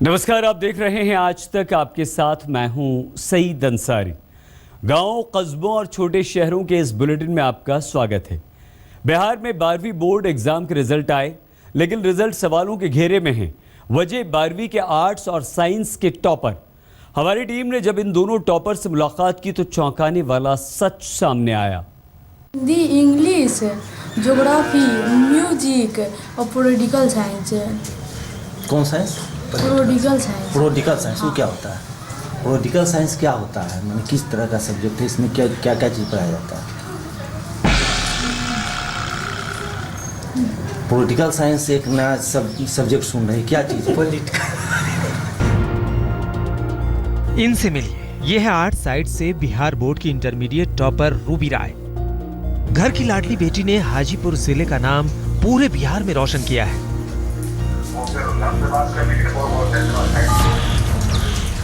नमस्कार, आप देख रहे हैं आज तक। आपके साथ मैं हूं सईद अंसारी। गांव, कस्बों और छोटे शहरों के इस बुलेटिन में आपका स्वागत है। बिहार में 12वीं बोर्ड एग्जाम के रिजल्ट आए, लेकिन रिजल्ट सवालों के घेरे में हैं। वजह 12वीं के आर्ट्स और साइंस के टॉपर। हमारी टीम ने जब इन दोनों टॉपर से मुलाकात की तो चौंकाने वाला सच सामने आया। हिंदी, इंग्लिश, ज्योग्राफी, म्यूजिक और पॉलिटिकल साइंस। कौन science? Political science. Political science वो क्या होता है? पॉलिटिकल साइंस क्या होता है? मैंने किस तरह का सब्जेक्ट है? इसमें क्या क्या क्या चीज़ पढ़ाया जाता है? पॉलिटिकल साइंस एक नया सब्जेक्ट सुन रहे हैं, क्या चीज़ है? पॉलिटिकल। इनसे मिलिए, ये है 8 साइड से बिहार बोर्ड की इंटरमीडिएट टॉपर रूबी राय। घर की लाडली बेटी ने हाजीपुर जिले का नाम पूरे बिहार में रोशन किया है।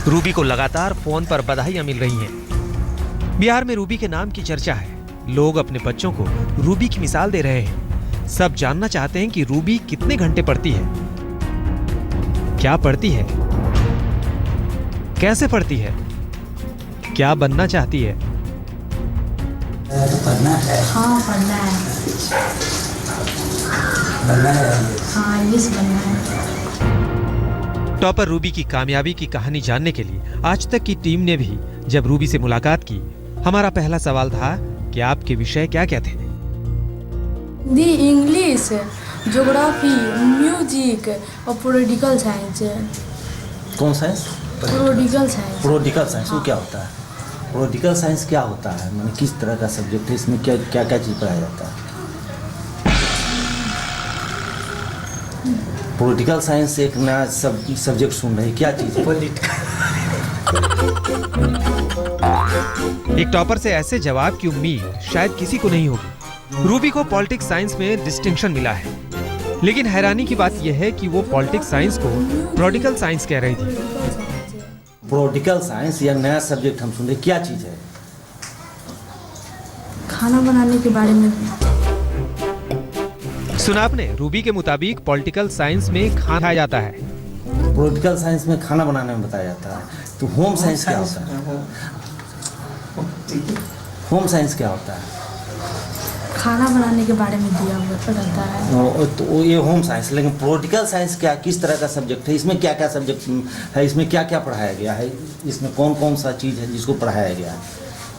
रूबी को लगातार फोन पर बधाइयां मिल रही हैं। बिहार में रूबी के नाम की चर्चा है। लोग अपने बच्चों को रूबी की मिसाल दे रहे हैं। सब जानना चाहते हैं कि रूबी कितने घंटे पढ़ती है, क्या पढ़ती है, कैसे पढ़ती है, क्या बनना चाहती है। पढ़ना है। हाँ, पढ़ना है। बनना है। हाँ, इंग्लिश बनना है। टॉपर रूबी की कामयाबी की कहानी जानने के लिए आज तक की टीम ने भी जब रूबी से मुलाकात की, हमारा पहला सवाल था कि आपके विषय क्या क्या थे। हिंदी, इंग्लिश, ज्योग्राफी, म्यूजिक और पॉलिटिकल साइंस। कौन science? Political science. Political science वो क्या होता है? पॉलिटिकल साइंस क्या होता है? मैंने किस तरह का सब्जेक्ट है? इसमें क्या क्या क्या चीज़ पढ़ाया जाता है? पॉलिटिकल साइंस एक नया सब्जेक्ट सुन रहे हैं, क्या चीज़ है? पॉलिटिकल। एक टॉपर से ऐसे जवाब की उम्मीद शायद किसी को नहीं होगी। रूबी को पॉलिटिक्स साइंस में डिस्टिंक्शन मिला है, लेकिन हैरानी की बात यह है कि वो पॉलिटिक्स साइंस को पॉलिटिकल साइंस कह रही थी। पॉलिटिकल साइंस या नया सब्जेक्ट हम सुन रहे हैं, क्या चीज़ है? खाना बनाने के बारे में। सुना आपने? रूबी के मुताबिक पॉलिटिकल साइंस में खाना खाया जाता है। पॉलिटिकल साइंस में खाना बनाने में बताया जाता है। तो होम साइंस क्या होता है? होम साइंस क्या होता है? खाना बनाने के बारे में दिया हुआ रहता है। तो ये होम साइंस। लेकिन पॉलिटिकल साइंस क्या, किस तरह का सब्जेक्ट है? इसमें क्या क्या सब्जेक्ट है? इसमें क्या क्या पढ़ाया गया है? इसमें कौन कौन सा चीज़ है जिसको पढ़ाया गया है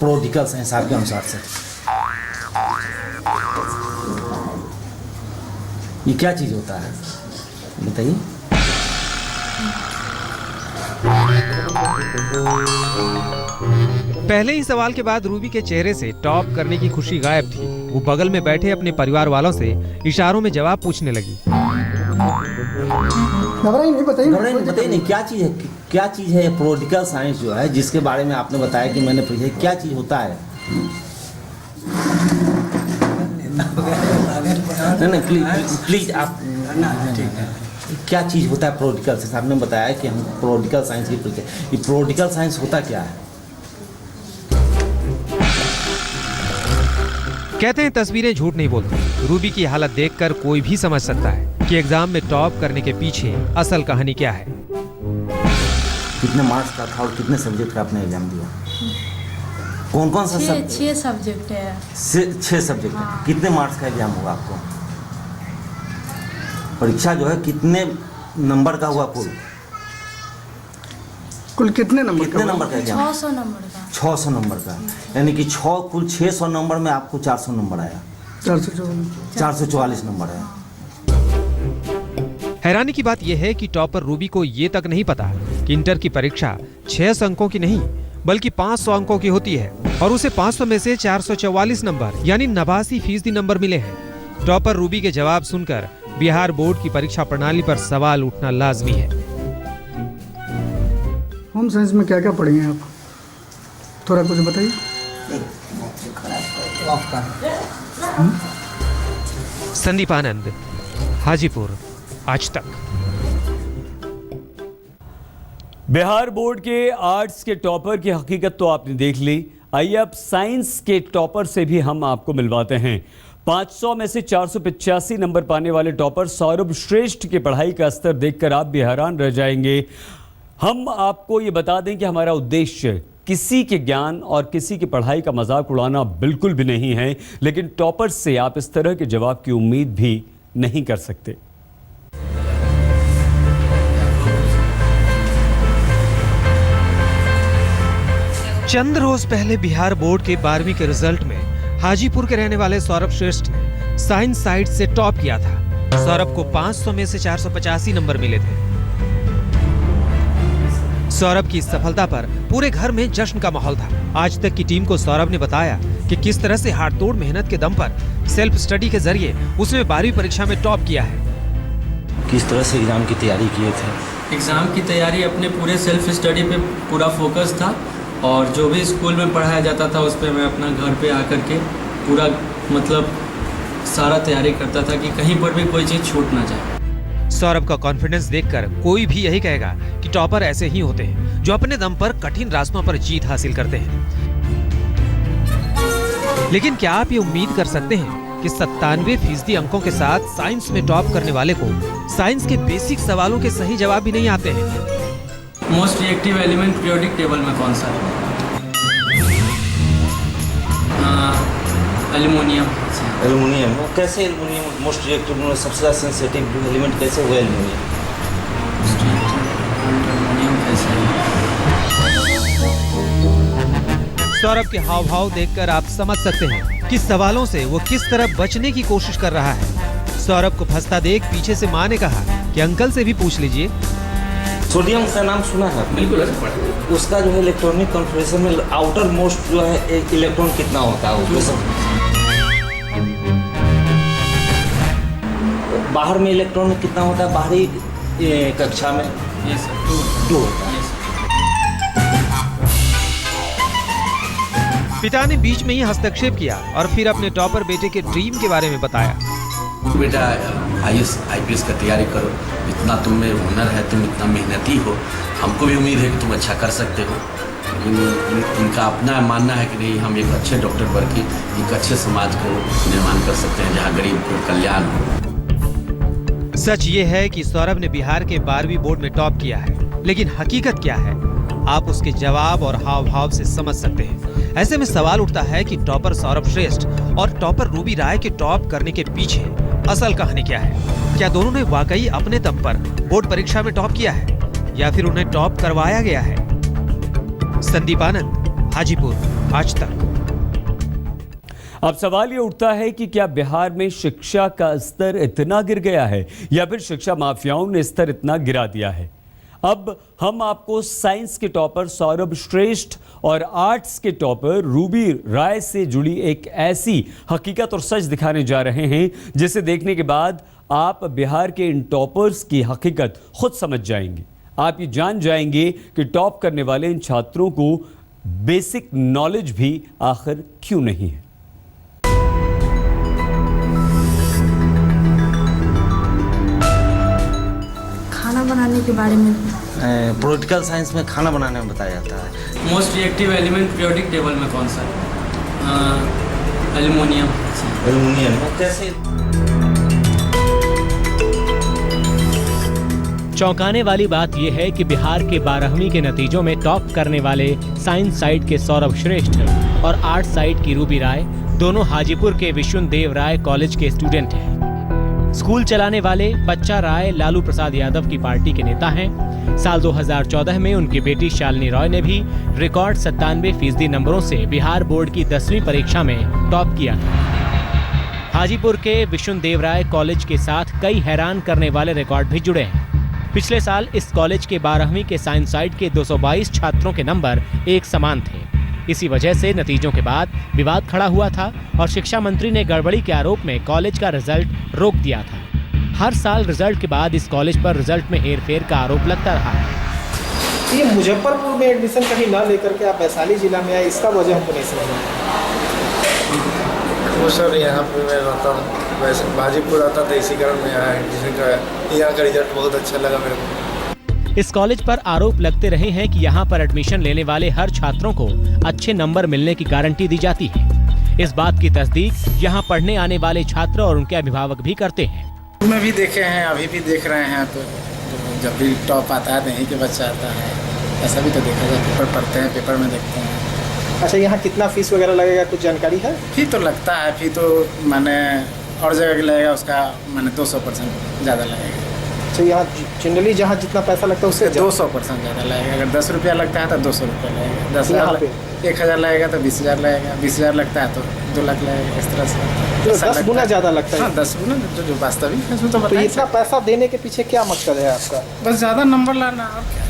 पॉलिटिकल साइंस आपके अनुसार से? ये क्या चीज़ होता है, बताइए। पहले ही सवाल के बाद रूबी के चेहरे से टॉप करने की खुशी गायब थी। वो बगल में बैठे अपने परिवार वालों से इशारों में जवाब पूछने लगी। बताइए नहीं, क्या चीज़ है? क्या चीज़ है ये पॉलिटिकल साइंस जो है, जिसके बारे में आपने बताया कि मैंने पूछा, क्या चीज़ होता है? नहीं, प्लीज आप, ठीक है, क्या चीज़ होता है पॉलिटिकल साइंस? आपने बताया कि हम पॉलिटिकल साइंस की पूछते हैं। ये पॉलिटिकल साइंस होता क्या है? कहते हैं तस्वीरें झूठ नहीं बोलती। रूबी की हालत देखकर कोई भी समझ सकता है कि एग्जाम में टॉप करने के पीछे असल कहानी क्या है। कितने मार्क्स का था और कितने सब्जेक्ट का आपने एग्जाम दिया? कौन कौन सा? 6 सब्जेक्ट है। 6 सब्जेक्ट। हाँ। कितने मार्क्स का एग्जाम हुआ आपको? परीक्षा जो है कितने नंबर का हुआ? कुल कितने नंबर का एग्जाम? 600 नंबर का। 600 नंबर का, यानी कि कुल 600 नंबर में आपको 400 नंबर आया। 444 नंबर आया। हैरानी की बात यह है कि टॉपर रूबी को ये तक नहीं पता कि इंटर की परीक्षा 600 अंकों की नहीं बल्कि 500 अंकों की होती है, और उसे 500 में से 444 नंबर यानी 89% नंबर मिले हैं। टॉपर रूबी के जवाब सुनकर बिहार बोर्ड की परीक्षा प्रणाली पर सवाल उठना लाजमी है। होम साइंस में क्या क्या पढ़ेंगे आप? थोड़ा कुछ बताइए। संदीप आनंद, हाजीपुर, आज तक। बिहार बोर्ड के आर्ट्स के टॉपर की हकीकत तो आपने देख ली। आइए अब साइंस के टॉपर से भी हम आपको मिलवाते हैं। 500 में से 485 नंबर पाने वाले टॉपर सौरभ श्रेष्ठ की पढ़ाई का स्तर देखकर आप भी हैरान रह जाएंगे। हम आपको ये बता दें कि हमारा उद्देश्य किसी के ज्ञान और किसी की पढ़ाई का मजाक उड़ाना बिल्कुल भी नहीं है, लेकिन टॉपर से आप इस तरह के जवाब की उम्मीद भी नहीं कर सकते। चंद रोज पहले बिहार बोर्ड के 12वीं के रिजल्ट में हाजीपुर के रहने वाले सौरभ श्रेष्ठ ने साइंस साइड से टॉप किया था। सौरभ को 500 में से 485 नंबर मिले थे। सौरभ की इस सफलता पर पूरे घर में जश्न का माहौल था। आज तक की टीम को सौरभ ने बताया कि किस तरह से हाथ-तोड़ मेहनत के दम पर सेल्फ स्टडी के जरिए उसने 12वीं परीक्षा में टॉप किया है। किस तरह से एग्जाम की तैयारी किए थे? एग्ज़ाम की तैयारी अपने पूरे सेल्फ स्टडी पे पूरा फोकस था और जो भी स्कूल में पढ़ाया जाता था उस पर मैं अपना घर पे आकर के पूरा मतलब सारा तैयारी करता था कि कहीं पर भी कोई चीज़ छूट ना जाए। सौरभ का कॉन्फिडेंस देखकर कोई भी यही कहेगा कि टॉपर ऐसे ही होते हैं जो अपने दम पर कठिन रास्तों पर जीत हासिल करते हैं। लेकिन क्या आप ये उम्मीद कर सकते हैं कि 97% अंकों के साथ साइंस में टॉप करने वाले को साइंस के बेसिक सवालों के सही जवाब भी नहीं आते हैं? Most reactive element periodic table में कौन सा है? एल्युमिनियम। एल्युमिनियम। कैसे एल्युमिनियम मोस्ट रिएक्टिव में सबसे ज़्यादा सेंसिटिव एलिमेंट कैसे हुआ एल्युमिनियम? एल्युमिनियम कैसे है? सौरभ के हाव भाव देखकर आप समझ सकते हैं कि सवालों से वो किस तरह बचने की कोशिश कर रहा है। सौरभ को फंसता देख पीछे से माँ ने कहा कि अंकल से भी पूछ लीजिए। सोडियम का नाम सुना है? बिल्कुल। उसका जो है इलेक्ट्रॉनिक कॉन्फ़िगरेशन में आउटर मोस्ट जो है इलेक्ट्रॉन कितना होता है बाहर में इलेक्ट्रॉन कितना होता है? बाहरी कक्षा में यस 2। पिता ने बीच में ही हस्तक्षेप किया और फिर अपने टॉपर बेटे के ड्रीम के बारे में बताया। बेटा IPS का तैयारी करो, इतना तुम में हुनर है, तुम इतना मेहनती हो, हमको भी उम्मीद है कि तुम अच्छा कर सकते हो। इनका अपना मानना है कि नहीं, हम एक अच्छे डॉक्टर बन के एक अच्छे समाज को निर्माण कर सकते हैं जहाँ गरीब को कल्याण हो। सच ये है कि सौरभ ने बिहार के 12वीं बोर्ड में टॉप किया है, लेकिन हकीकत क्या है आप उसके जवाब और हाव भाव से समझ सकते हैं। ऐसे में सवाल उठता है कि टॉपर सौरभ श्रेष्ठ और टॉपर रूबी राय के टॉप करने के पीछे असल कहानी क्या है? क्या दोनों ने वाकई अपने दम पर बोर्ड परीक्षा में टॉप किया है या फिर उन्हें टॉप करवाया गया है? संदीप आनंद, हाजीपुर, आज तक। अब सवाल ये उठता है कि क्या बिहार में शिक्षा का स्तर इतना गिर गया है या फिर शिक्षा माफियाओं ने स्तर इतना गिरा दिया है? अब हम आपको साइंस के टॉपर सौरभ श्रेष्ठ और आर्ट्स के टॉपर रूबी राय से जुड़ी एक ऐसी हकीकत और सच दिखाने जा रहे हैं जिसे देखने के बाद आप बिहार के इन टॉपर्स की हकीकत खुद समझ जाएंगे। आप ये जान जाएंगे कि टॉप करने वाले इन छात्रों को बेसिक नॉलेज भी आखिर क्यों नहीं है। खाना बनाने के बारे में पॉलिटिकल साइंस में खाना बनाने में बताया जाता है। Most reactive element periodic table में कौन सा है? एल्युमिनियम। एल्युमिनियम। कैसे? चौंकाने वाली बात यह है कि बिहार के 12वीं के नतीजों में टॉप करने वाले साइंस साइड के सौरभ श्रेष्ठ और आर्ट साइड की रूबी राय दोनों हाजीपुर के विशुनदेव राय कॉलेज के स्टूडेंट हैं। स्कूल चलाने वाले बच्चा राय लालू प्रसाद यादव की पार्टी के नेता हैं। साल 2014 में उनकी बेटी शालिनी रॉय ने भी रिकॉर्ड 97% नंबरों से बिहार बोर्ड की 10वीं परीक्षा में टॉप किया था। हाजीपुर के विशुनदेव राय कॉलेज के साथ कई हैरान करने वाले रिकॉर्ड भी जुड़े हैं। पिछले साल इस कॉलेज के 12वीं के साइंस साइड के 222 छात्रों के नंबर एक समान थे। इसी वजह से नतीजों के बाद विवाद खड़ा हुआ था और शिक्षा मंत्री ने गड़बड़ी के आरोप में कॉलेज का रिजल्ट रोक दिया था। हर साल रिजल्ट के बाद इस कॉलेज पर रिजल्ट में हेरफेर का आरोप लगता रहा है। ये मुजफ्फरपुर में एडमिशन कहीं ना लेकर के आप वैशाली जिला में आए, इसका वजह हमको नहीं समझ वो सर यहाँ पे मैं रहता हूँ, वैसे हाजीपुर आता था, इसी कारण मैं यहाँ एडमिशन कराया। यहाँ का रिजल्ट बहुत अच्छा लगा मेरे को। इस कॉलेज पर आरोप लगते रहे हैं कि यहाँ पर एडमिशन लेने वाले हर छात्रों को अच्छे नंबर मिलने की गारंटी दी जाती है। इस बात की तस्दीक यहाँ पढ़ने आने वाले छात्र और उनके अभिभावक भी करते हैं। में भी देखे हैं, अभी भी देख रहे हैं, तो जब भी टॉप आता है तो यहीं के बच्चा आता है, ऐसा भी तो देखा जाए। पेपर पढ़ते हैं, पेपर में देखते हैं। अच्छा, यहाँ कितना फीस वगैरह लगेगा, कुछ जानकारी है? फी तो लगता है, फी तो मैंने और जगह लगेगा, उसका मैंने 200% ज़्यादा लगेगा। अच्छा, यहाँ जनरली जहाँ जितना पैसा लगता है उससे 200% ज़्यादा लगेगा। अगर 10 रुपया लगता है तो 200 रुपया लगेगा। 10,000 पे 1,000 लगेगा तो 20,000 लगेगा। 20,000 लगता है तो 2 लाख लगेगा। इस तरह से 10 गुना ज़्यादा लगता है। हाँ, 10 गुना जो वास्तविक है उसमें तो इतना पैसा देने के पीछे क्या मकसद है आपका? बस ज़्यादा नंबर लाना और क्या।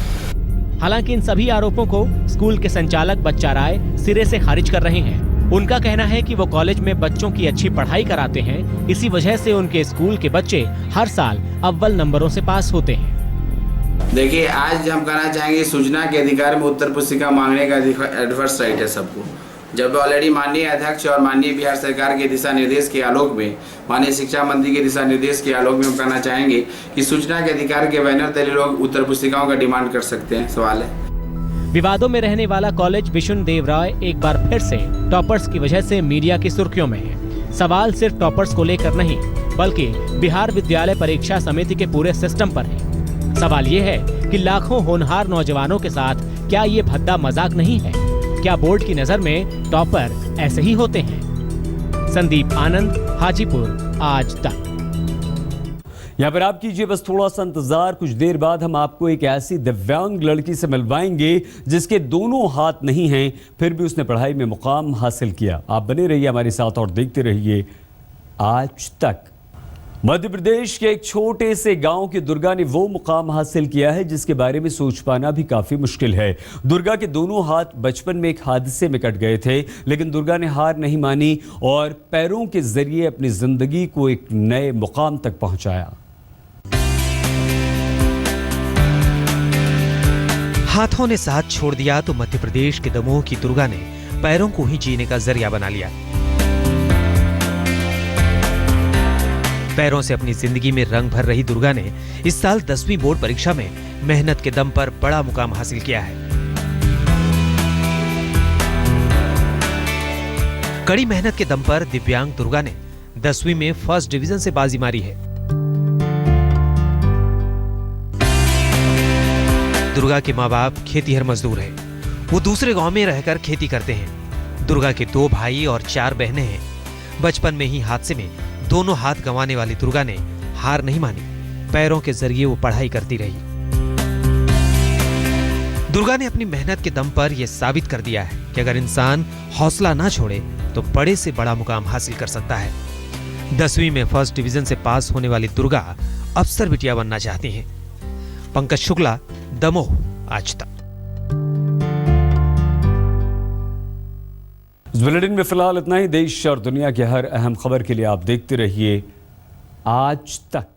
हालांकि इन सभी आरोपों को स्कूल के संचालक बच्चा राय सिरे से खारिज कर रहे हैं। उनका कहना है कि वो कॉलेज में बच्चों की अच्छी पढ़ाई कराते हैं, इसी वजह से उनके स्कूल के बच्चे हर साल अव्वल नंबरों से पास होते हैं। देखिए, आज हम कहना चाहेंगे सूचना के अधिकार में उत्तर पुस्तिका मांगने का एडवर्स राइट है सबको। जब ऑलरेडी माननीय अध्यक्ष और माननीय बिहार सरकार के दिशा निर्देश के आलोक में, माननीय शिक्षा मंत्री के दिशा निर्देश के आलोक में हम कहना चाहेंगे कि सूचना के अधिकार के बैनर तले लोग उत्तर पुस्तिकाओं का डिमांड कर सकते हैं। सवाल है। विवादों में रहने वाला कॉलेज विशुन देव राय एक बार फिर से टॉपर्स की वजह से मीडिया की सुर्खियों में है। सवाल सिर्फ टॉपर्स को लेकर नहीं, बल्कि बिहार विद्यालय परीक्षा समिति के पूरे सिस्टम पर है। सवाल ये है कि लाखों होनहार नौजवानों के साथ क्या ये भद्दा मजाक नहीं है? क्या बोर्ड की नजर में टॉपर ऐसे ही होते हैं? संदीप आनंद, हाजीपुर, आज तक। यहाँ पर आप कीजिए बस थोड़ा सा इंतजार, कुछ देर बाद हम आपको एक ऐसी दिव्यांग लड़की से मिलवाएंगे जिसके दोनों हाथ नहीं हैं, फिर भी उसने पढ़ाई में मुकाम हासिल किया। आप बने रहिए हमारे साथ और देखते रहिए आज तक। मध्य प्रदेश के एक छोटे से गांव की दुर्गा ने वो मुकाम हासिल किया है जिसके बारे में सोच पाना भी काफी मुश्किल है। दुर्गा के दोनों हाथ बचपन में एक हादसे में कट गए थे, लेकिन दुर्गा ने हार नहीं मानी और पैरों के जरिए अपनी जिंदगी को एक नए मुकाम तक पहुंचाया। हाथों ने साथ छोड़ दिया तो मध्य प्रदेश के दमोह की दुर्गा ने पैरों को ही जीने का जरिया बना लिया। पैरों से अपनी जिंदगी में रंग भर रही दुर्गा ने इस साल 10वीं बोर्ड परीक्षा में मेहनत के दम पर बड़ा मुकाम हासिल किया है। कड़ी मेहनत के दम पर दिव्यांग दुर्गा ने 10वीं में फर्स्ट डिवीजन से बाजी मारी है। दुर्गा के माँ बाप खेतीहर मजदूर हैं। वो दूसरे गांव में रहकर खेती करते हैं। दुर्गा के 2 भाई और 4 बहनें हैं। बचपन में ही हादसे में दोनों हाथ गंवाने वाली दुर्गा ने हार नहीं मानी। पैरों के जरिए वो पढ़ाई करती रही। दुर्गा ने अपनी मेहनत के दम पर यह साबित कर दिया है कि अगर इंसान हौसला ना छोड़े तो बड़े से बड़ा मुकाम हासिल कर सकता है। 10वीं में फर्स्ट डिवीजन से पास होने वाली दुर्गा अफसर बिटिया बनना चाहती हैं। पंकज शुक्ला, दमोह, आज तक। इस बुलेटिन में फिलहाल इतना ही। देश और दुनिया की हर अहम खबर के लिए आप देखते रहिए आज तक।